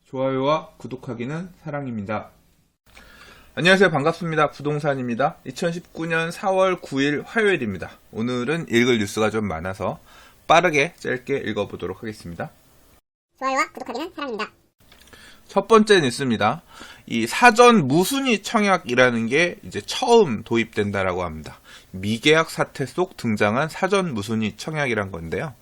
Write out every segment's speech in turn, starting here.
좋아요와 구독하기는 사랑입니다. 안녕하세요. 반갑습니다. 부동산입니다. 2019년 4월 9일 화요일입니다. 오늘은 읽을 뉴스가 좀 많아서 빠르게 짧게 읽어보도록 하겠습니다. 좋아요와 구독하기는 사랑입니다. 첫 번째 뉴스입니다. 이 사전 무순위 청약이라는 게 이제 처음 도입된다라고 합니다. 미계약 사태 속 등장한 사전 무순위 청약이란 건데요.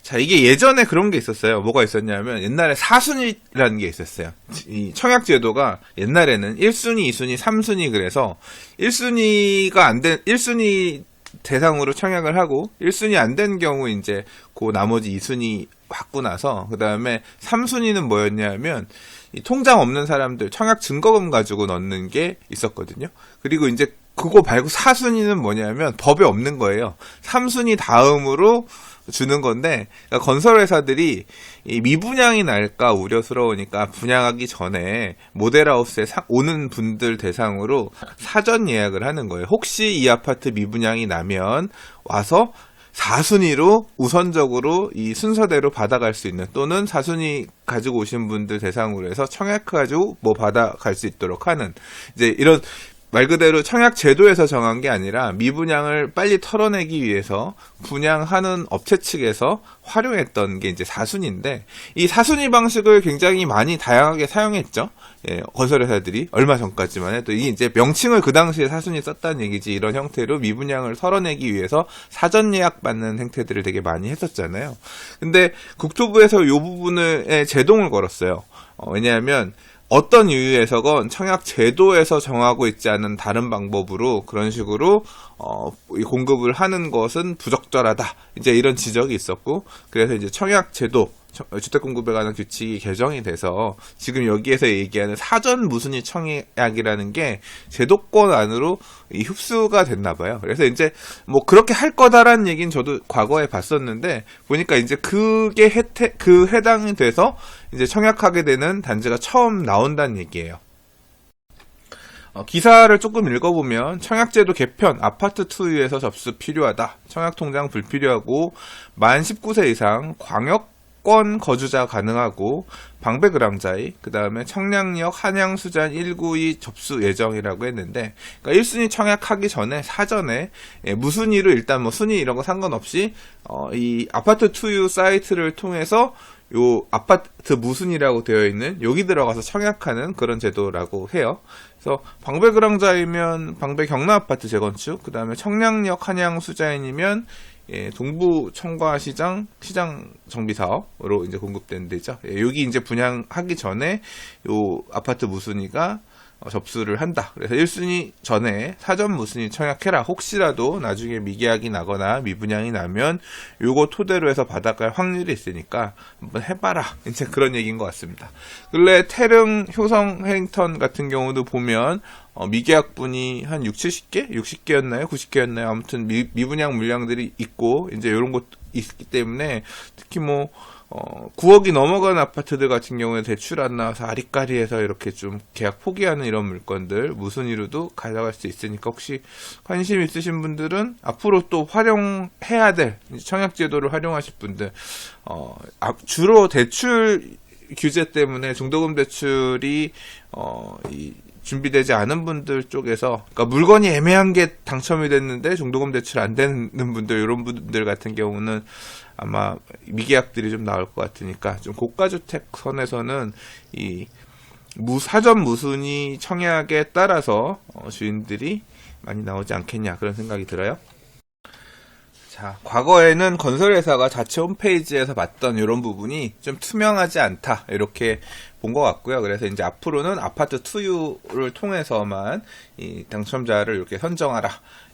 자, 이게 예전에 그런 게 있었어요. 뭐가 있었냐면 옛날에 사순위라는 게 있었어요. 이 청약 제도가 옛날에는 1순위, 2순위, 3순위 그래서 1순위 대상으로 청약을 하고 1순위 안 된 경우 이제 그 나머지 2순위 받고 나서 그 다음에 3순위는 뭐였냐면 이 통장 없는 사람들 청약 증거금 가지고 넣는 게 있었거든요. 그리고 이제 그거 말고 4순위는 뭐냐면 법에 없는 거예요. 3순위 다음으로 주는 건데, 그러니까 건설회사들이 이 미분양이 날까 우려스러우니까 분양하기 전에 모델하우스에 오는 분들 대상으로 사전 예약을 하는 거예요. 혹시 이 아파트 미분양이 나면 와서 4순위로 우선적으로 이 순서대로 받아갈 수 있는, 또는 4순위 가지고 오신 분들 대상으로 해서 청약해가지고 뭐 받아갈 수 있도록 하는, 이제 이런 말 그대로 청약 제도에서 정한 게 아니라 미분양을 빨리 털어내기 위해서 분양하는 업체 측에서 활용했던 게 이제 4순위인데, 이 4순위 방식을 굉장히 많이 다양하게 사용했죠. 예, 건설회사들이 얼마 전까지만 해도 이게 이제 명칭을 그 당시에 4순위 썼다는 얘기지, 이런 형태로 미분양을 털어내기 위해서 사전 예약 받는 행태들을 되게 많이 했었잖아요. 근데 국토부에서 이 부분에 제동을 걸었어요. 왜냐하면 어떤 이유에서건 청약 제도에서 정하고 있지 않은 다른 방법으로 그런 식으로 공급을 하는 것은 부적절하다, 이제 이런 지적이 있었고, 그래서 이제 청약 제도, 주택 공급에 관한 규칙이 개정이 돼서 지금 여기에서 얘기하는 사전 무순위 청약이라는 게 제도권 안으로 흡수가 됐나 봐요. 그래서 이제 뭐 그렇게 할 거다라는 얘기는 저도 과거에 봤었는데, 보니까 이제 그게 해당이 돼서 이제 청약하게 되는 단지가 처음 나온다는 얘기예요. 기사를 조금 읽어보면 청약제도 개편, 아파트 투유에서 접수 필요하다, 청약통장 불필요하고 만 19세 이상 광역권 거주자 가능하고 방배그랑자이, 그 다음에 청량역 한양수잔 192 접수 예정이라고 했는데, 그러니까 1순위 청약하기 전에 사전에 무순위로 일단 뭐 순위 이런 거 상관없이 이 아파트 투유 사이트를 통해서 요 아파트 무순위라고 되어 있는 여기 들어가서 청약하는 그런 제도라고 해요. 그래서 방배그랑자이면 방배 경남아파트 재건축, 그 다음에 청량역 한양수자인이면 동부 청과시장 시장 정비 사업으로 이제 공급되는 데죠. 여기 이제 분양하기 전에 요 아파트 무순위가 접수를 한다. 그래서 1순위 전에 사전 무순위 청약해라. 혹시라도 나중에 미계약이 나거나 미분양이 나면 요거 토대로 해서 받아갈 확률이 있으니까 한번 해봐라, 이제 그런 얘기인 것 같습니다. 근래 태릉, 효성, 해링턴 같은 경우도 보면 미계약분이 한 60개? 60개였나요? 90개였나요? 아무튼 미분양 물량들이 있고 이제 이런 곳 있기 때문에 특히 뭐 9억이 넘어간 아파트들 같은 경우에 대출 안 나와서 아리까리해서 이렇게 좀 계약 포기하는 이런 물건들 무순위로도 가져갈 수 있으니까, 혹시 관심 있으신 분들은 앞으로 또 활용해야 될 청약제도를 활용하실 분들, 주로 대출 규제 때문에 중도금 대출이 준비되지 않은 분들 쪽에서, 그러니까 물건이 애매한 게 당첨이 됐는데 중도금 대출 안 되는 분들, 이런 분들 같은 경우는 아마 미계약들이 좀 나올 것 같으니까 좀 고가주택 선에서는 이 사전 무순위 청약에 따라서 주인들이 많이 나오지 않겠냐, 그런 생각이 들어요. 자, 과거에는 건설회사가 자체 홈페이지에서 봤던 이런 부분이 좀 투명하지 않다, 이렇게 본 것 같고요. 그래서 이제 앞으로는 아파트 투유를 통해서만 이 당첨자를 이렇게 선정하라,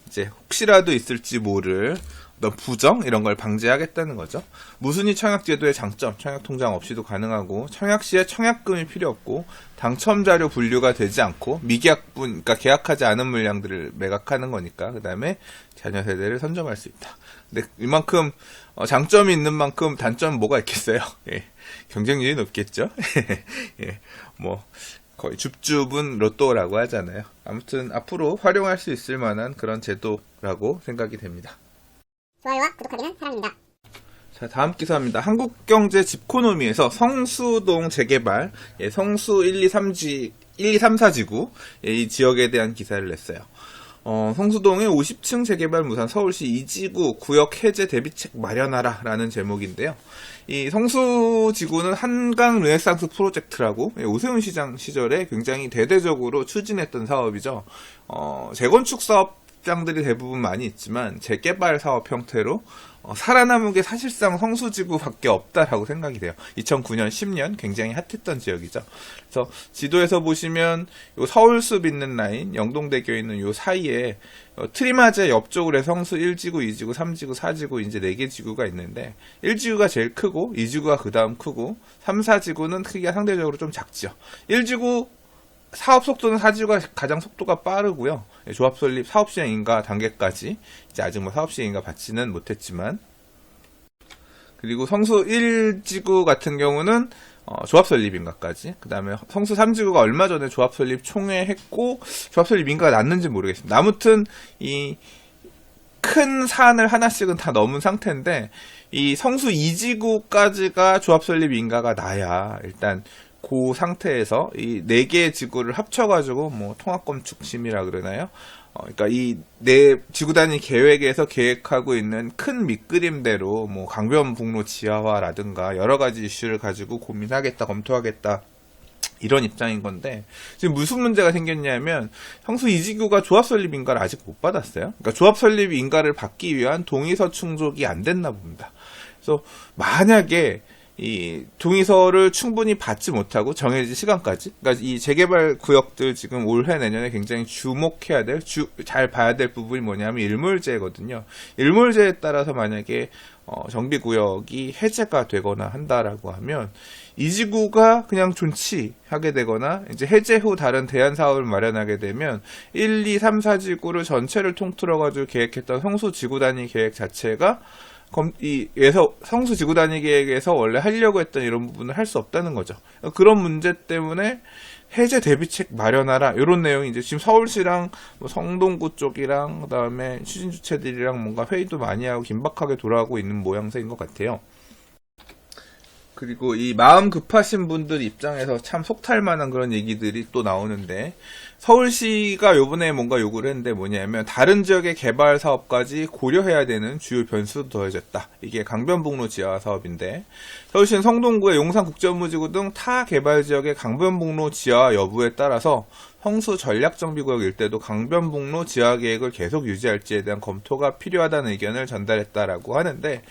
이제 혹시라도 있을지 모를 어떤 부정 이런 걸 방지하겠다는 거죠. 무순위 청약제도의 장점, 청약통장 없이도 가능하고 청약 시에 청약금이 필요 없고 당첨자료 분류가 되지 않고 미계약분, 그러니까 계약하지 않은 물량들을 매각하는 거니까, 그 다음에 자녀 세대를 선점할 수 있다. 근데 이만큼 장점이 있는 만큼 단점은 뭐가 있겠어요? 예, 경쟁률이 높겠죠. 예, 뭐 거의 줍줍은 로또라고 하잖아요. 아무튼 앞으로 활용할 수 있을 만한 그런 제도라고 생각이 됩니다. 좋아요와 구독하기는 사랑입니다. 자, 다음 기사입니다. 한국경제 집코노미에서 성수동 재개발, 성수 1, 2, 3, 4지구, 이 지역에 대한 기사를 냈어요. 성수동의 50층 재개발 무산 서울시 2지구 구역 해제 대비책 마련하라 라는 제목인데요. 이 성수지구는 한강 르네상스 프로젝트라고 오세훈 시장 시절에 굉장히 대대적으로 추진했던 사업이죠. 재건축 사업장들이 대부분 많이 있지만 재개발 사업 형태로 살아남은 게 사실상 성수지구밖에 없다라고 생각이 돼요. 2009년, 10년 굉장히 핫했던 지역이죠. 그래서 지도에서 보시면 요 서울숲 있는 라인, 영동대교 있는 요 사이에 트리마제 옆쪽으로 해서 성수 1지구, 2지구, 3지구, 4지구 이제 4개 지구가 있는데 1지구가 제일 크고 2지구가 그 다음 크고 3, 4지구는 크기가 상대적으로 좀 작죠. 1지구 사업 속도는 4지구가 가장 속도가 빠르고요. 조합 설립, 사업 시행 인가 단계까지 이제 아직 뭐 사업 시행 인가 받지는 못했지만, 그리고 성수 1지구 같은 경우는 조합 설립 인가까지, 그 다음에 성수 3지구가 얼마 전에 조합 설립 총회 했고 조합 설립 인가가 났는지 모르겠습니다. 아무튼 이 큰 산을 하나씩은 다 넘은 상태인데 이 성수 2지구까지가 조합 설립 인가가 나야 일단 그 상태에서 이 4개의 지구를 합쳐가지고 뭐 통합건축심이라 그러나요? 그러니까 이 4지구 단위 계획에서 계획하고 있는 큰 밑그림대로 뭐 강변북로 지하화라든가 여러 가지 이슈를 가지고 고민하겠다, 검토하겠다. 이런 입장인 건데, 지금 무슨 문제가 생겼냐면 성수 2지구가 조합 설립 인가를 아직 못 받았어요. 그러니까 조합 설립 인가를 받기 위한 동의서 충족이 안 됐나 봅니다. 그래서 만약에 이 동의서를 충분히 받지 못하고 정해진 시간까지, 그러니까 이 재개발 구역들 지금 올해 내년에 굉장히 주목해야 될, 잘 봐야 될 부분이 뭐냐면 일몰제거든요. 일몰제에 따라서 만약에 정비구역이 해제가 되거나 한다라고 하면 이 지구가 그냥 존치하게 되거나 이제 해제 후 다른 대안 사업을 마련하게 되면 1, 2, 3, 4지구를 전체를 통틀어 가지고 계획했던 성수 지구 단위 계획 자체가 성수 지구 단위 계획에서 원래 하려고 했던 이런 부분을 할 수 없다는 거죠. 그런 문제 때문에 해제 대비책 마련하라 이런 내용이 이제 지금 서울시랑 뭐 성동구 쪽이랑 그다음에 추진 주체들이랑 뭔가 회의도 많이 하고 긴박하게 돌아가고 있는 모양새인 것 같아요. 그리고 이 마음 급하신 분들 입장에서 참 속탈만한 그런 얘기들이 또 나오는데, 서울시가 요번에 뭔가 요구를 했는데 뭐냐면 다른 지역의 개발 사업까지 고려해야 되는 주요 변수도 더해졌다. 이게 강변북로 지하 사업인데, 서울시는 성동구의 용산국제업무지구 등 타 개발 지역의 강변북로 지하 여부에 따라서 성수 전략정비구역 일대도 강변북로 지하 계획을 계속 유지할지에 대한 검토가 필요하다는 의견을 전달했다라고 하는데,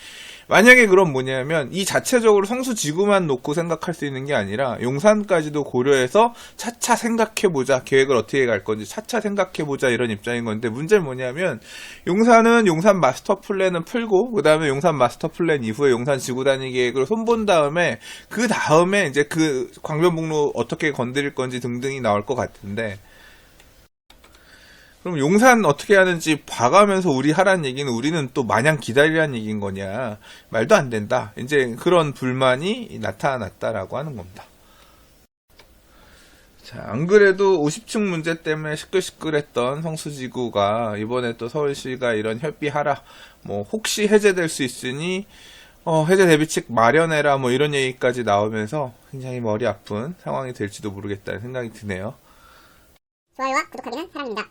만약에 그럼 뭐냐면 이 자체적으로 성수 지구만 놓고 생각할 수 있는 게 아니라 용산까지도 고려해서 차차 생각해보자, 계획을 어떻게 갈 건지 차차 생각해보자 이런 입장인 건데, 문제는 뭐냐면 용산은 용산 마스터 플랜은 풀고 그 다음에 용산 마스터 플랜 이후에 용산 지구 단위 계획을 손본 다음에 그 다음에 이제 그 광변북로 어떻게 건드릴 건지 등등이 나올 것 같은데, 그럼 용산 어떻게 하는지 봐가면서 우리 하라는 얘기는 우리는 또 마냥 기다리라는 얘기인 거냐, 말도 안 된다. 이제 그런 불만이 나타났다라고 하는 겁니다. 자, 안 그래도 50층 문제 때문에 시끌시끌했던 성수지구가 이번에 또 서울시가 이런 협의하라, 뭐 혹시 해제될 수 있으니 해제 대비책 마련해라, 뭐 이런 얘기까지 나오면서 굉장히 머리 아픈 상황이 될지도 모르겠다는 생각이 드네요. 좋아요와 구독하기는 사랑입니다.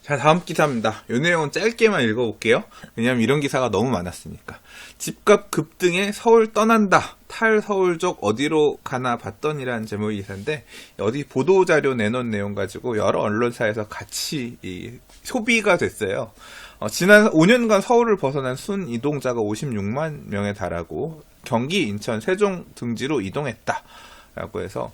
자, 다음 기사입니다. 이 내용은 짧게만 읽어볼게요. 왜냐면 이런 기사가 너무 많았으니까. 집값 급등에 서울 떠난다. 탈서울족 어디로 가나 봤더니라는 제목의 기사인데, 어디 보도자료 내놓은 내용 가지고 여러 언론사에서 같이 소비가 됐어요. 지난 5년간 서울을 벗어난 순 이동자가 56만 명에 달하고 경기, 인천, 세종 등지로 이동했다. 라고 해서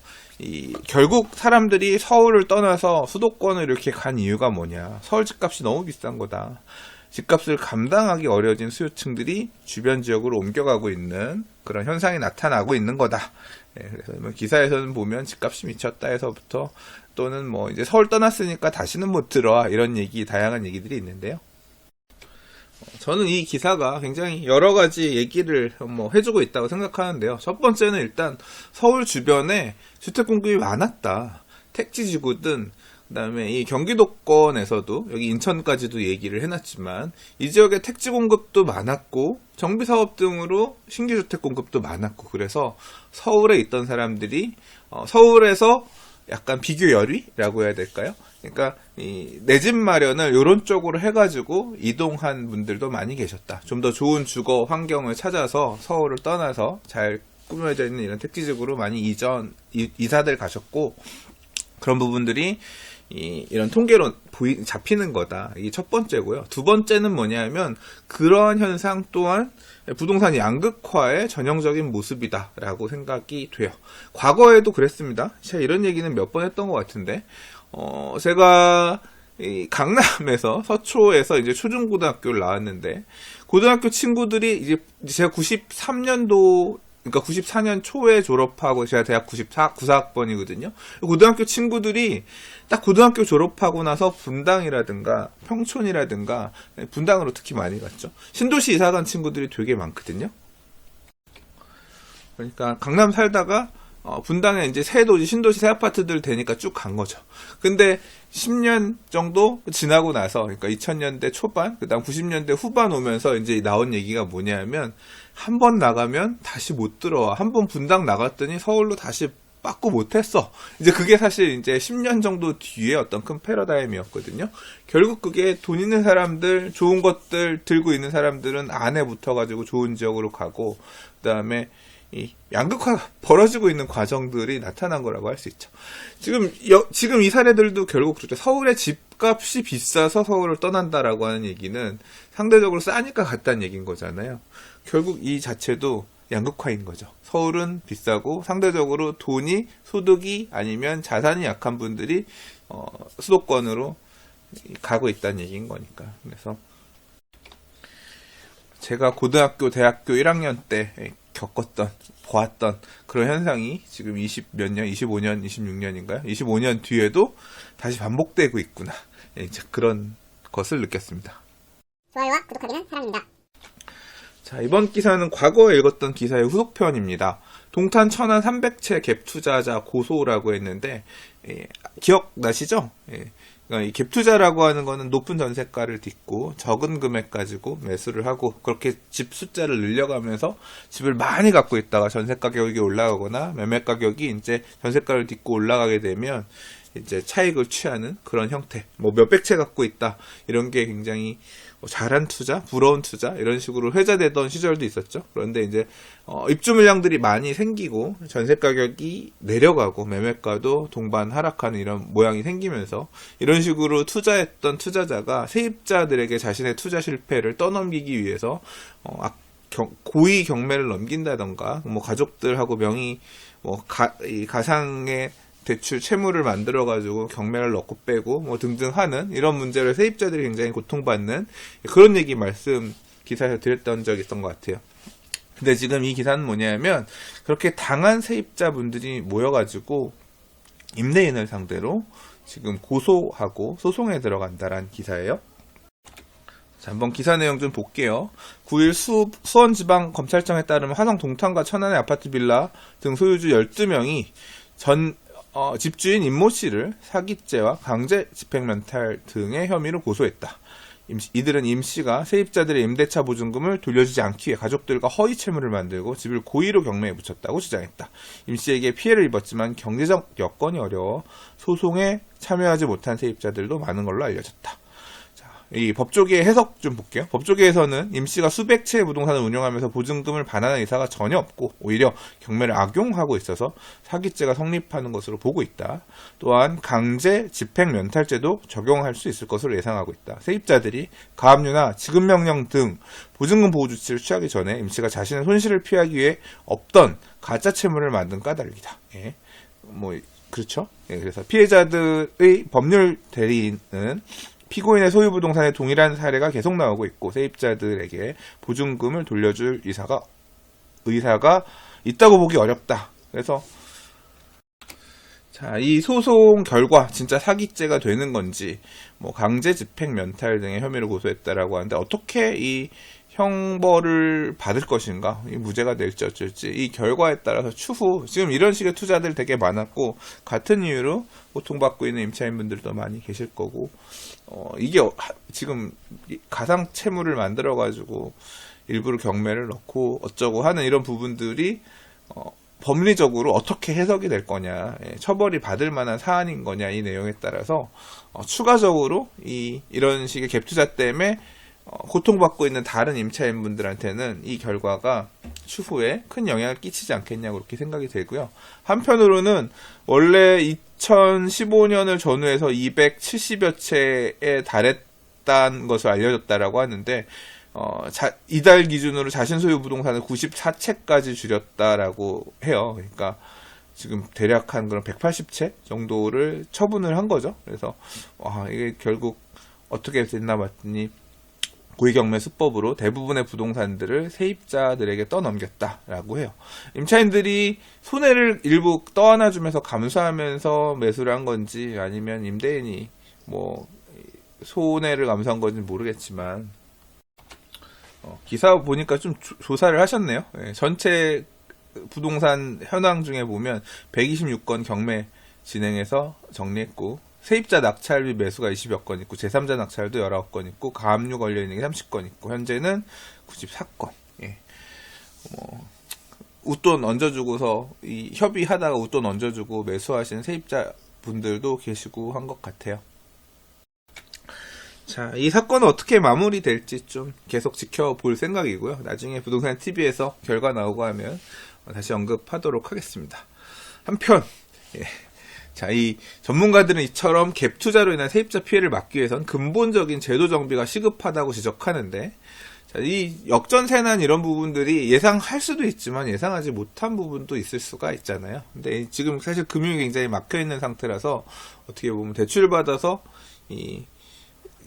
결국 사람들이 서울을 떠나서 수도권을 이렇게 간 이유가 뭐냐, 서울 집값이 너무 비싼 거다, 집값을 감당하기 어려워진 수요층들이 주변 지역으로 옮겨가고 있는 그런 현상이 나타나고 있는 거다. 그래서 뭐 기사에서는 보면 집값이 미쳤다 해서부터 또는 뭐 이제 서울 떠났으니까 다시는 못 들어와 이런 얘기, 다양한 얘기들이 있는데요. 저는 이 기사가 굉장히 여러 가지 얘기를 해주고 있다고 생각하는데요. 첫 번째는 일단 서울 주변에 주택 공급이 많았다. 택지지구든 그다음에 이 경기도권에서도 여기 인천까지도 얘기를 해놨지만 이 지역에 택지 공급도 많았고 정비 사업 등으로 신규 주택 공급도 많았고 그래서 서울에 있던 사람들이 서울에서 약간 비교 열의라고 해야 될까요? 그러니까 내 집 마련을 이런 쪽으로 해가지고 이동한 분들도 많이 계셨다. 좀 더 좋은 주거 환경을 찾아서 서울을 떠나서 잘 꾸며져 있는 이런 택지지구로 많이 이사들 가셨고 그런 부분들이 이런 통계로 잡히는 거다. 이게 첫 번째고요. 두 번째는 뭐냐면 그러한 현상 또한 부동산 양극화의 전형적인 모습이다라고 생각이 돼요. 과거에도 그랬습니다. 제가 이런 얘기는 몇 번 했던 것 같은데, 제가 이 강남에서 서초에서 이제 초중고등학교를 나왔는데 고등학교 친구들이 이제 제가 93년도 그러니까 94년 초에 졸업하고 제가 대학 94학번이거든요. 고등학교 친구들이 딱 고등학교 졸업하고 나서 분당이라든가 평촌이라든가 분당으로 특히 많이 갔죠. 신도시 이사 간 친구들이 되게 많거든요. 그러니까 강남 살다가 분당에 이제 새 도시, 신도시 새 아파트들 되니까 쭉 간 거죠. 근데 10년 정도 지나고 나서, 그러니까 2000년대 초반, 그 다음 90년대 후반 오면서 이제 나온 얘기가 뭐냐면, 한 번 나가면 다시 못 들어와. 한 번 분당 나갔더니 서울로 다시 빠꾸 못했어. 이제 그게 사실 이제 10년 정도 뒤에 어떤 큰 패러다임이었거든요. 결국 그게 돈 있는 사람들, 좋은 것들 들고 있는 사람들은 안에 붙어가지고 좋은 지역으로 가고, 그 다음에 이 양극화가 벌어지고 있는 과정들이 나타난 거라고 할 수 있죠. 지금 이 사례들도 결국 그렇죠. 서울의 집값이 비싸서 서울을 떠난다라고 하는 얘기는 상대적으로 싸니까 갔다는 얘기인 거잖아요. 결국 이 자체도 양극화인 거죠. 서울은 비싸고 상대적으로 돈이, 소득이 아니면 자산이 약한 분들이 수도권으로 가고 있다는 얘기인 거니까. 그래서 제가 고등학교, 대학교 1학년 때 보았던 그런 현상이 지금 20몇 년, 25년, 26년인가요? 25년 뒤에도 다시 반복되고 있구나. 이제 그런 것을 느꼈습니다. 좋아요와 구독하기는 사랑입니다. 자, 이번 기사는 과거에 읽었던 기사의 후속편입니다. 동탄 천안 300채 갭 투자자 고소라고 했는데, 기억나시죠? 그러니까 이 갭 투자라고 하는 거는 높은 전세가를 딛고 적은 금액 가지고 매수를 하고 그렇게 집 숫자를 늘려가면서 집을 많이 갖고 있다가 전세 가격이 올라가거나 매매 가격이 이제 전세가를 딛고 올라가게 되면 이제 차익을 취하는 그런 형태. 뭐 몇백 채 갖고 있다. 이런 게 굉장히 잘한 투자, 부러운 투자 이런 식으로 회자되던 시절도 있었죠. 그런데 이제 입주 물량들이 많이 생기고 전세 가격이 내려가고 매매가도 동반 하락하는 이런 모양이 생기면서 이런 식으로 투자했던 투자자가 세입자들에게 자신의 투자 실패를 떠넘기기 위해서 고의 경매를 넘긴다던가 뭐 가족들하고 명의 이 가상의 대출 채무를 만들어가지고 경매를 넣고 빼고 뭐 등등 하는 이런 문제를 세입자들이 굉장히 고통받는 그런 얘기 말씀 기사에서 드렸던 적이 있던 것 같아요. 근데 지금 이 기사는 뭐냐면 그렇게 당한 세입자분들이 모여가지고 임대인을 상대로 지금 고소하고 소송에 들어간다라는 기사예요. 자, 한번 기사 내용 좀 볼게요. 9일 수원지방검찰청에 따르면 화성 동탄과 천안의 아파트 빌라 등 소유주 12명이 집주인 임모 씨를 사기죄와 강제 집행면탈 등의 혐의로 고소했다. 이들은 임 씨가 세입자들의 임대차 보증금을 돌려주지 않기 위해 가족들과 허위 채무를 만들고 집을 고의로 경매에 붙였다고 주장했다. 임 씨에게 피해를 입었지만 경제적 여건이 어려워 소송에 참여하지 못한 세입자들도 많은 걸로 알려졌다. 이 법조계의 해석 좀 볼게요. 법조계에서는 임 씨가 수백 채의 부동산을 운영하면서 보증금을 반환한 의사가 전혀 없고 오히려 경매를 악용하고 있어서 사기죄가 성립하는 것으로 보고 있다. 또한 강제 집행 면탈죄도 적용할 수 있을 것으로 예상하고 있다. 세입자들이 가압류나 지급명령 등 보증금 보호 조치를 취하기 전에 임 씨가 자신의 손실을 피하기 위해 없던 가짜 채무를 만든 까닭이다. 그렇죠. 그래서 피해자들의 법률 대리인은 피고인의 소유 부동산에 동일한 사례가 계속 나오고 있고 세입자들에게 보증금을 돌려줄 의사가 있다고 보기 어렵다. 그래서 자, 이 소송 결과 진짜 사기죄가 되는 건지 강제 집행 면탈 등의 혐의를 고소했다라고 하는데 어떻게 이 형벌을 받을 것인가, 이 무죄가 될지 어쩔지, 이 결과에 따라서 추후 지금 이런 식의 투자들 되게 많았고, 같은 이유로 고통받고 있는 임차인분들도 많이 계실 거고, 이게 지금 가상 채무를 만들어 가지고 일부러 경매를 넣고 어쩌고 하는 이런 부분들이 법리적으로 어떻게 해석이 될 거냐, 처벌이 받을 만한 사안인 거냐, 이 내용에 따라서 추가적으로 이런 식의 갭 투자 때문에 고통받고 있는 다른 임차인분들한테는 이 결과가 추후에 큰 영향을 끼치지 않겠냐고 그렇게 생각이 되고요. 한편으로는 원래 2015년을 전후해서 270여 채에 달했다는 것을 알려졌다라고 하는데, 이달 기준으로 자신 소유 부동산을 94채까지 줄였다라고 해요. 그러니까 지금 대략 한 그런 180채 정도를 처분을 한 거죠. 그래서 이게 결국 어떻게 됐나 봤더니 고위경매 수법으로 대부분의 부동산들을 세입자들에게 떠넘겼다라고 해요. 임차인들이 손해를 일부 떠안아주면서 감수하면서 매수를 한 건지, 아니면 임대인이 뭐 손해를 감수한 건지 모르겠지만, 기사 보니까 좀 조사를 하셨네요. 전체 부동산 현황 중에 보면 126건 경매 진행해서 정리했고, 세입자 낙찰 및 매수가 20여 건 있고, 제3자 낙찰도 19건 있고, 가압류 걸려있는 게 30건 있고, 현재는 94건. 웃돈 얹어주고서, 협의하다가 웃돈 얹어주고 매수하시는 세입자 분들도 계시고 한 것 같아요. 자, 이 사건은 어떻게 마무리될지 좀 계속 지켜볼 생각이고요. 나중에 부동산 TV에서 결과 나오고 하면 다시 언급하도록 하겠습니다. 한편, 자, 이 전문가들은 이처럼 갭 투자로 인한 세입자 피해를 막기 위해선 근본적인 제도 정비가 시급하다고 지적하는데, 자, 이 역전세난 이런 부분들이 예상할 수도 있지만 예상하지 못한 부분도 있을 수가 있잖아요. 근데 지금 사실 금융이 굉장히 막혀 있는 상태라서 어떻게 보면 대출 받아서 이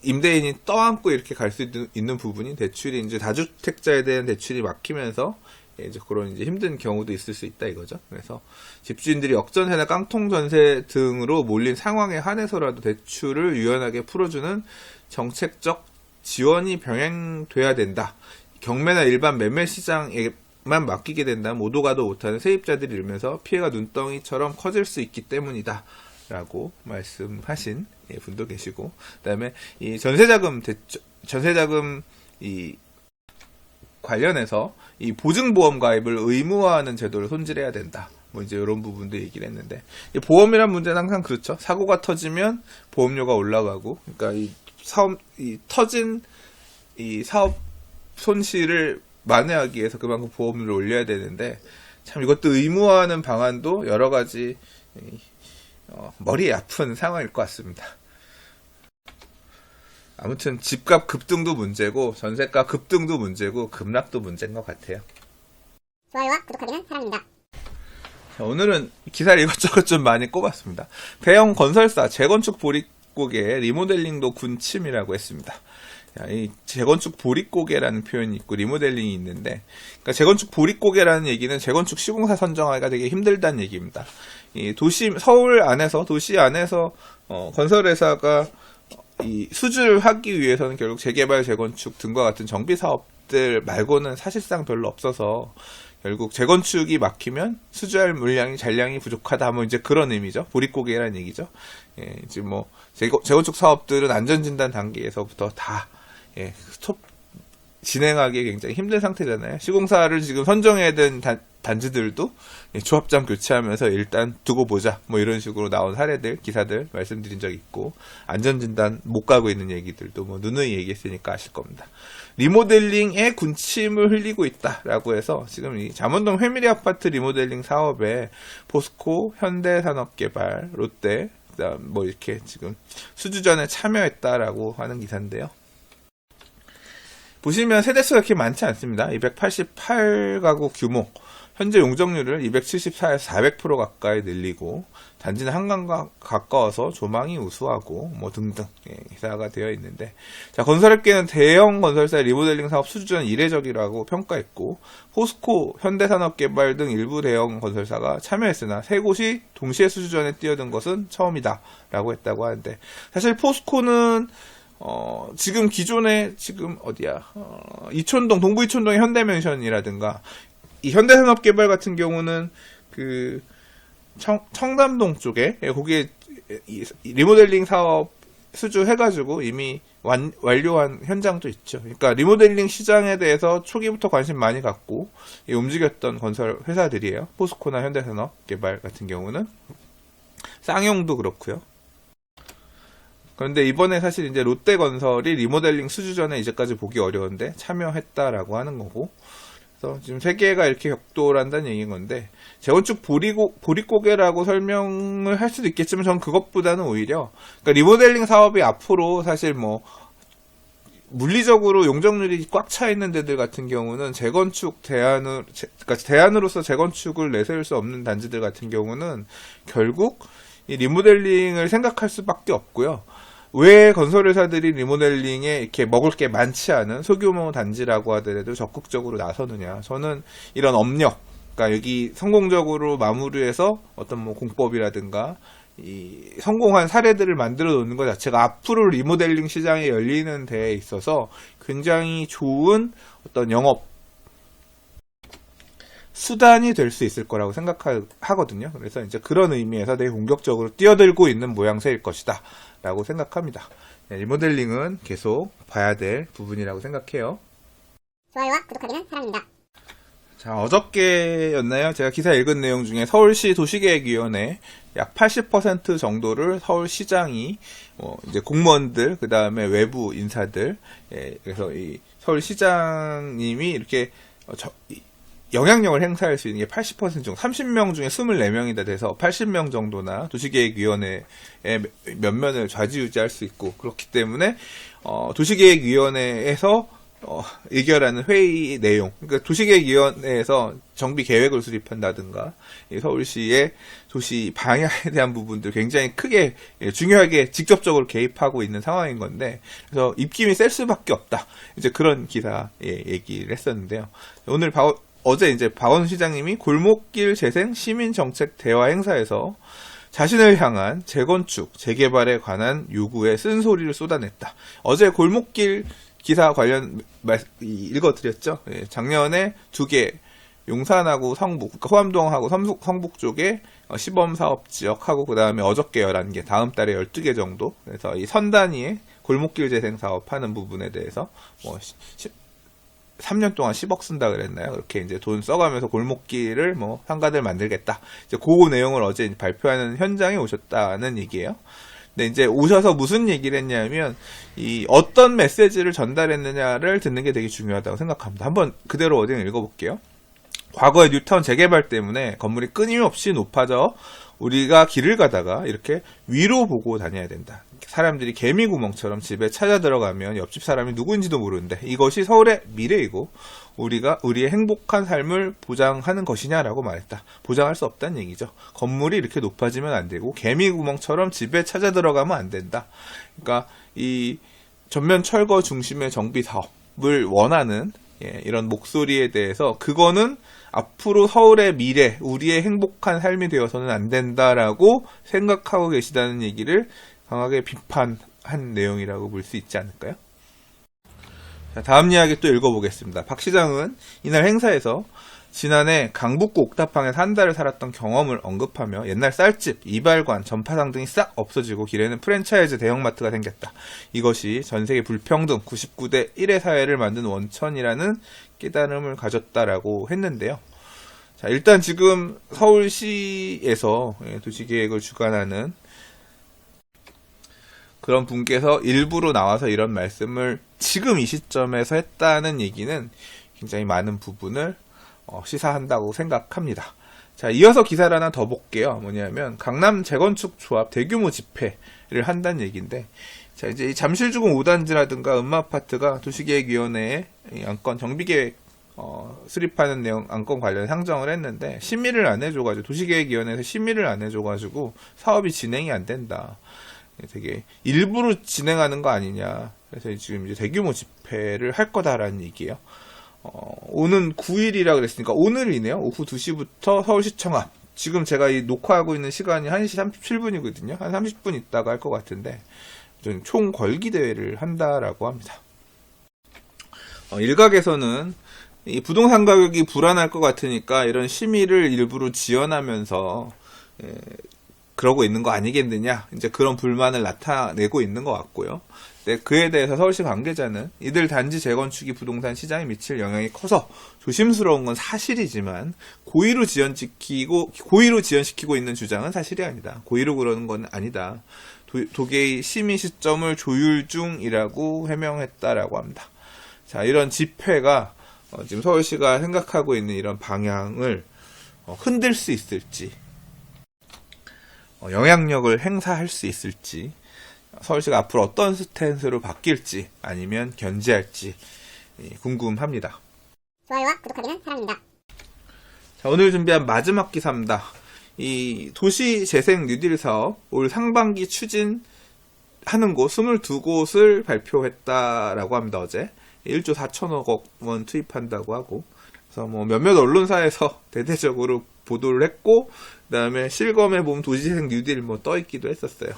임대인이 떠안고 이렇게 갈 수 있는 부분이, 대출이 이제 다주택자에 대한 대출이 막히면서 이제 그런 이제 힘든 경우도 있을 수 있다 이거죠. 그래서 집주인들이 역전세나 깡통전세 등으로 몰린 상황에 한해서라도 대출을 유연하게 풀어주는 정책적 지원이 병행돼야 된다. 경매나 일반 매매 시장에만 맡기게 된다면 오도 가도 못하는 세입자들이 일면서 피해가 눈덩이처럼 커질 수 있기 때문이다 라고 말씀하신 분도 계시고, 그다음에 이 전세자금 이 관련해서 이 보증보험 가입을 의무화하는 제도를 손질해야 된다. 뭐 이제 이런 부분도 얘기를 했는데, 이 보험이란 문제는 항상 그렇죠. 사고가 터지면 보험료가 올라가고, 그러니까 터진 이 사업 손실을 만회하기 위해서 그만큼 보험료를 올려야 되는데, 참 이것도 의무화하는 방안도 여러 가지 머리 아픈 상황일 것 같습니다. 아무튼 집값 급등도 문제고, 전세가 급등도 문제고, 급락도 문제인 것 같아요. 좋아요와 구독하기는 사랑입니다. 자, 오늘은 기사를 이것저것 좀 많이 꼽았습니다. 대형 건설사 재건축 보릿고개 리모델링도 군침이라고 했습니다. 자, 이 재건축 보릿고개라는 표현이 있고 리모델링이 있는데, 그러니까 재건축 보릿고개라는 얘기는 재건축 시공사 선정하기가 되게 힘들다는 얘기입니다. 이 서울 안에서, 도시 안에서 건설회사가 이 수주를 하기 위해서는 결국 재개발, 재건축 등과 같은 정비 사업들 말고는 사실상 별로 없어서, 결국 재건축이 막히면 수주할 물량이 잔량이 부족하다, 뭐 이제 그런 의미죠. 보릿고개라는 얘기죠. 이제 뭐 재건축 사업들은 안전진단 단계에서부터 다 스톱 진행하기 굉장히 힘든 상태잖아요. 시공사를 지금 선정해야 되는 단지들도 조합장 교체하면서 일단 두고 보자, 뭐 이런 식으로 나온 사례들, 기사들 말씀드린 적 있고, 안전진단 못 가고 있는 얘기들도 뭐 누누이 얘기했으니까 아실 겁니다. 리모델링에 군침을 흘리고 있다라고 해서 지금 이 잠원동 회미리 아파트 리모델링 사업에 포스코, 현대산업개발, 롯데 뭐 이렇게 지금 수주전에 참여했다라고 하는 기사인데요. 보시면 세대수가 그렇게 많지 않습니다. 288가구 규모, 현재 용적률을 274에서 400% 가까이 늘리고, 단지는 한강과 가까워서 조망이 우수하고 뭐 등등 기사가 되어 있는데, 자, 건설업계는 대형 건설사 리모델링 사업 수주전 이례적이라고 평가했고, 포스코, 현대산업개발 등 일부 대형 건설사가 참여했으나 세 곳이 동시에 수주전에 뛰어든 것은 처음이다 라고 했다고 하는데, 사실 포스코는 지금 기존에 이촌동, 동부 이촌동의 현대맨션이라든가 이 현대산업개발 같은 경우는 그 청담동 쪽에 거기에 리모델링 사업 수주해가지고 이미 완료한 현장도 있죠. 그러니까 리모델링 시장에 대해서 초기부터 관심 많이 갖고 움직였던 건설 회사들이에요. 포스코나 현대산업개발 같은 경우는 쌍용도 그렇고요. 그런데 이번에 사실 이제 롯데건설이 리모델링 수주전에 이제까지 보기 어려운데 참여했다라고 하는 거고, 그래서 지금 세 개가 이렇게 격돌한다는 얘기인 건데, 재건축 보릿고개라고 설명을 할 수도 있겠지만 전 그것보다는 오히려, 그러니까 리모델링 사업이 앞으로 사실 뭐 물리적으로 용적률이 꽉 차 있는 데들 같은 경우는 재건축 그러니까 대안으로서 재건축을 내세울 수 없는 단지들 같은 경우는 결국 이 리모델링을 생각할 수밖에 없고요. 왜 건설회사들이 리모델링에 이렇게 먹을 게 많지 않은 소규모 단지라고 하더라도 적극적으로 나서느냐. 저는 이런 업력, 그러니까 여기 성공적으로 마무리해서 어떤 뭐 공법이라든가 이 성공한 사례들을 만들어 놓는 것 자체가 앞으로 리모델링 시장에 열리는 데에 있어서 굉장히 좋은 어떤 영업 수단이 될 수 있을 거라고 생각하거든요. 그래서 이제 그런 의미에서 되게 공격적으로 뛰어들고 있는 모양새일 것이다 라고 생각합니다. 네, 리모델링은 계속 봐야 될 부분이라고 생각해요. 좋아요와 구독하기는 사랑입니다. 자, 어저께였나요? 제가 기사 읽은 내용 중에 서울시 도시계획위원회 약 80% 정도를 서울시장이 이제 공무원들, 그 다음에 외부 인사들, 그래서 이 서울시장님이 이렇게 영향력을 행사할 수 있는 게 80% 정도, 30명 중에 24명이다 돼서 80명 정도나 도시계획위원회의 면면을 좌지우지할 수 있고, 그렇기 때문에 도시계획위원회에서 의결하는 회의 내용, 그러니까 도시계획위원회에서 정비 계획을 수립한다든가 서울시의 도시 방향에 대한 부분들 굉장히 크게 중요하게 직접적으로 개입하고 있는 상황인 건데, 그래서 입김이 셀 수밖에 없다. 이제 그런 기사 얘기를 했었는데요. 어제 이제 박원순 시장님이 골목길 재생 시민정책 대화 행사에서 자신을 향한 재건축, 재개발에 관한 요구에 쓴소리를 쏟아냈다. 어제 골목길 기사 관련 읽어드렸죠. 작년에 두 개, 용산하고 성북, 그러니까 호암동하고 성북 쪽에 시범사업지역하고 그 다음에 어저께 11개, 다음 달에 12개 정도. 그래서 이 선 단위의 골목길 재생 사업하는 부분에 대해서 3년 동안 10억 쓴다 그랬나요? 그렇게 이제 돈 써가면서 골목길을 상가들 만들겠다. 이제 그 내용을 어제 발표하는 현장에 오셨다는 얘기예요. 근데 이제 오셔서 무슨 얘기를 했냐면, 이 어떤 메시지를 전달했느냐를 듣는 게 되게 중요하다고 생각합니다. 한번 그대로 어딩 읽어볼게요. 과거의 뉴타운 재개발 때문에 건물이 끊임없이 높아져 우리가 길을 가다가 이렇게 위로 보고 다녀야 된다. 사람들이 개미구멍처럼 집에 찾아 들어가면 옆집 사람이 누구인지도 모르는데 이것이 서울의 미래이고 우리의 행복한 삶을 보장하는 것이냐라고 말했다. 보장할 수 없다는 얘기죠. 건물이 이렇게 높아지면 안 되고 개미구멍처럼 집에 찾아 들어가면 안 된다. 그러니까 이 전면 철거 중심의 정비 사업을 원하는 이런 목소리에 대해서 그거는 앞으로 서울의 미래, 우리의 행복한 삶이 되어서는 안 된다라고 생각하고 계시다는 얘기를 강하게 비판한 내용이라고 볼 수 있지 않을까요? 자, 다음 이야기 또 읽어보겠습니다. 박 시장은 이날 행사에서 지난해 강북구 옥탑방에서 한 달을 살았던 경험을 언급하며 옛날 쌀집, 이발관, 전파상 등이 싹 없어지고 길에는 프랜차이즈 대형마트가 생겼다. 이것이 전세계 불평등 99대 1의 사회를 만든 원천이라는 깨달음을 가졌다라고 했는데요. 자, 일단 지금 서울시에서 도시계획을 주관하는 그런 분께서 일부러 나와서 이런 말씀을 지금 이 시점에서 했다는 얘기는 굉장히 많은 부분을 시사한다고 생각합니다. 자, 이어서 기사를 하나 더 볼게요. 뭐냐면 강남 재건축 조합 대규모 집회를 한다는 얘기인데, 자, 이제 이 잠실주공 5단지라든가 음마아파트가 도시계획위원회에 안건 정비계획 수립하는 내용 안건 관련 상정을 했는데 심의를 안 해줘가지고 도시계획위원회에서 심의를 안 해줘가지고 사업이 진행이 안 된다. 되게 일부러 진행하는 거 아니냐. 그래서 지금 이제 대규모 집회를 할 거다라는 얘기예요. 오는 9일이라 그랬으니까 오늘이네요. 오후 2시부터 서울시청 앞. 지금 제가 이 녹화하고 있는 시간이 1시 37분이거든요. 한 30분 있다가 할 것 같은데 총 걸기 대회를 한다라고 합니다. 일각에서는 이 부동산 가격이 불안할 것 같으니까 이런 심의를 일부러 지연하면서 그러고 있는 거 아니겠느냐, 이제 그런 불만을 나타내고 있는 것 같고요. 네, 그에 대해서 서울시 관계자는 이들 단지 재건축이 부동산 시장에 미칠 영향이 커서 조심스러운 건 사실이지만 고의로 지연시키고 있는 주장은 사실이 아니다. 고의로 그러는 건 아니다. 도계의 심의 시점을 조율 중이라고 해명했다라고 합니다. 자, 이런 집회가 지금 서울시가 생각하고 있는 이런 방향을 흔들 수 있을지, 영향력을 행사할 수 있을지, 서울시가 앞으로 어떤 스탠스로 바뀔지 아니면 견제할지 궁금합니다. 좋아요와 구독하기는 사랑입니다. 자, 오늘 준비한 마지막 기사입니다. 이 도시재생 뉴딜 사업 올 상반기 추진하는 곳 22곳을 발표했다라고 합니다. 어제 1조 4천억 원 투입한다고 하고, 그래서 뭐 몇몇 언론사에서 대대적으로 보도를 했고, 그다음에 실검에 보면 도시재생 뉴딜 뭐 떠있기도 했었어요.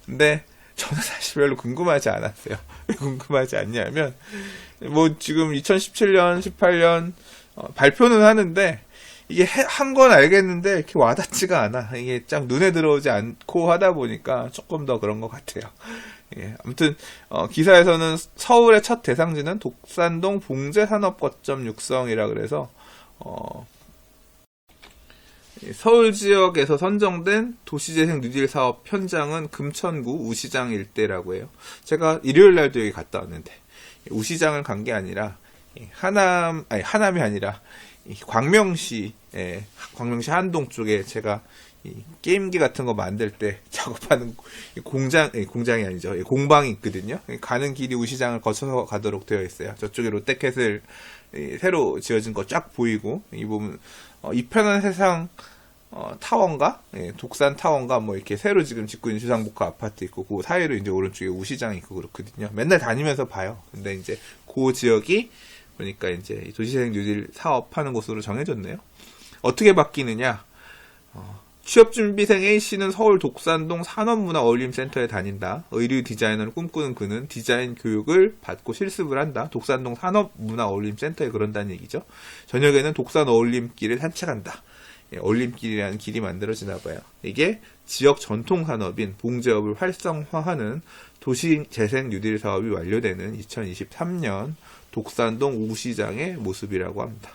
근데 저는 사실 별로 궁금하지 않았어요. 왜 궁금하지 않냐면, 뭐 지금 2017년, 18년 발표는 하는데 이게 한 건 알겠는데 이렇게 와닿지가 않아. 이게 딱 눈에 들어오지 않고 하다 보니까 조금 더 그런 것 같아요. 예, 아무튼 기사에서는 서울의 첫 대상지는 독산동 봉제산업 거점 육성이라 그래서 서울 지역에서 선정된 도시재생 뉴딜 사업 현장은 금천구 우시장 일대라고 해요. 제가 일요일 날도 여기 갔다 왔는데 우시장을 간 게 아니라 하남이 아니라 광명시 한동 쪽에 제가 게임기 같은 거 만들 때 작업하는 공장이 아니죠. 공방이 있거든요. 가는 길이 우시장을 거쳐서 가도록 되어 있어요. 저쪽에 롯데캐슬 새로 지어진 거 쫙 보이고, 이 부분 이 편한 세상 타원가, 독산 타원가 뭐 이렇게 새로 지금 짓고 있는 주상복합 아파트 있고, 그 사이로 이제 오른쪽에 우시장이 있고 그렇거든요. 맨날 다니면서 봐요. 근데 이제 그 지역이 보니까 이제 도시재생 뉴딜 사업하는 곳으로 정해졌네요. 어떻게 바뀌느냐? 취업준비생 A씨는 서울 독산동 산업문화어울림센터에 다닌다. 의류 디자이너를 꿈꾸는 그는 디자인 교육을 받고 실습을 한다. 독산동 산업문화어울림센터에 그런다는 얘기죠. 저녁에는 독산 어울림길을 산책한다. 어울림길이라는 길이 만들어지나 봐요. 이게 지역 전통 산업인 봉제업을 활성화하는 도시재생 뉴딜 사업이 완료되는 2023년 독산동 우시장의 모습이라고 합니다.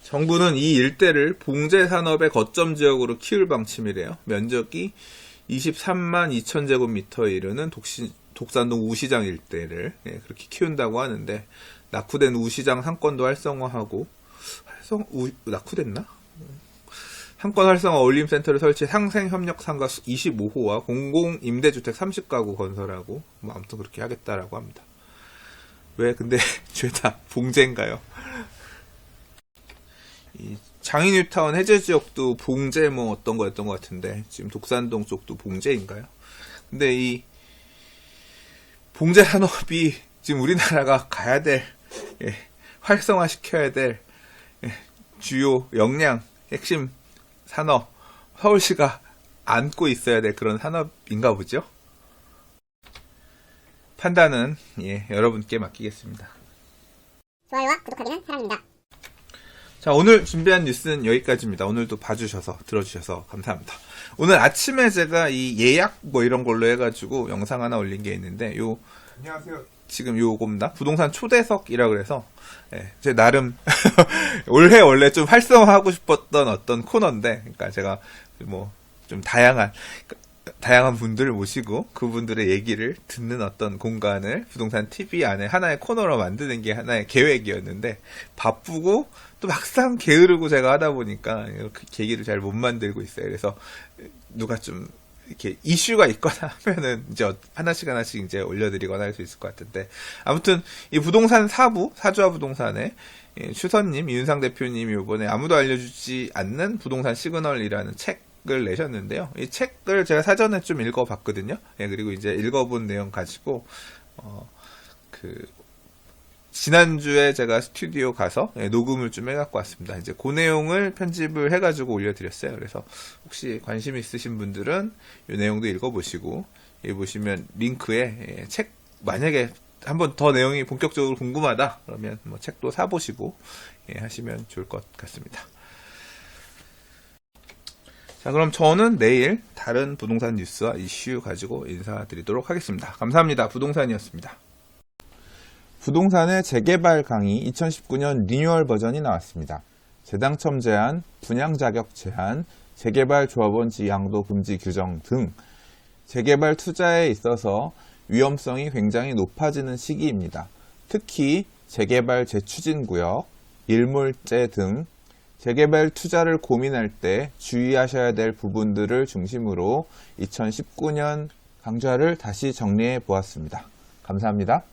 정부는 이 일대를 봉제 산업의 거점 지역으로 키울 방침이래요. 면적이 23만 2천 제곱미터에 이르는 독산동 우시장 일대를 그렇게 키운다고 하는데, 낙후된 우시장 상권도 활성화하고, 낙후됐나? 상권 활성화 어울림센터를 설치 상생협력상가 25호와 공공임대주택 30가구 건설하고, 뭐 아무튼 그렇게 하겠다라고 합니다. 왜 근데 죄다 봉제인가요? 이 장인뉴타운 해제지역도 봉제 뭐 어떤 거였던 것 같은데, 지금 독산동 쪽도 봉제인가요? 근데 이 봉제 산업이 지금 우리나라가 가야 될, 활성화시켜야 될 주요 역량 핵심 산업, 서울시가 안고 있어야 될 그런 산업인가 보죠? 판단은 여러분께 맡기겠습니다. 좋아요와 구독하기는 사랑입니다. 자, 오늘 준비한 뉴스는 여기까지입니다. 오늘도 봐주셔서 들어주셔서 감사합니다. 오늘 아침에 제가 이 예약 뭐 이런 걸로 해가지고 영상 하나 올린 게 있는데, 안녕하세요. 지금 요겁니다. 부동산 초대석이라 그래서 제 나름 올해 원래 좀 활성화하고 싶었던 어떤 코너인데, 그러니까 제가 뭐 좀 다양한 분들을 모시고 그분들의 얘기를 듣는 어떤 공간을 부동산 TV 안에 하나의 코너로 만드는 게 하나의 계획이었는데, 바쁘고 또 막상 게으르고 제가 하다 보니까 그 계기를 잘 못 만들고 있어요. 그래서 누가 좀 이렇게 이슈가 있거나 하면은 이제 하나씩 이제 올려드리거나 할 수 있을 것 같은데, 아무튼 이 부동산 사주와 부동산의 추선님, 이윤상 대표님이 이번에 아무도 알려주지 않는 부동산 시그널이라는 책을 내셨는데요. 이 책을 제가 사전에 좀 읽어봤거든요. 그리고 이제 읽어본 내용 가지고 지난주에 제가 스튜디오 가서 녹음을 좀 해갖고 왔습니다. 이제 그 내용을 편집을 해가지고 올려드렸어요. 그래서 혹시 관심 있으신 분들은 이 내용도 읽어보시고, 여기 보시면 링크에 책 만약에 한번 더 내용이 본격적으로 궁금하다 그러면 뭐 책도 사보시고 하시면 좋을 것 같습니다. 자, 그럼 저는 내일 다른 부동산 뉴스와 이슈 가지고 인사드리도록 하겠습니다. 감사합니다. 부동산이었습니다. 부동산의 재개발 강의 2019년 리뉴얼 버전이 나왔습니다. 재당첨 제한, 분양 자격 제한, 재개발 조합원지 양도 금지 규정 등 재개발 투자에 있어서 위험성이 굉장히 높아지는 시기입니다. 특히 재개발 재추진 구역, 일몰제 등 재개발 투자를 고민할 때 주의하셔야 될 부분들을 중심으로 2019년 강좌를 다시 정리해 보았습니다. 감사합니다.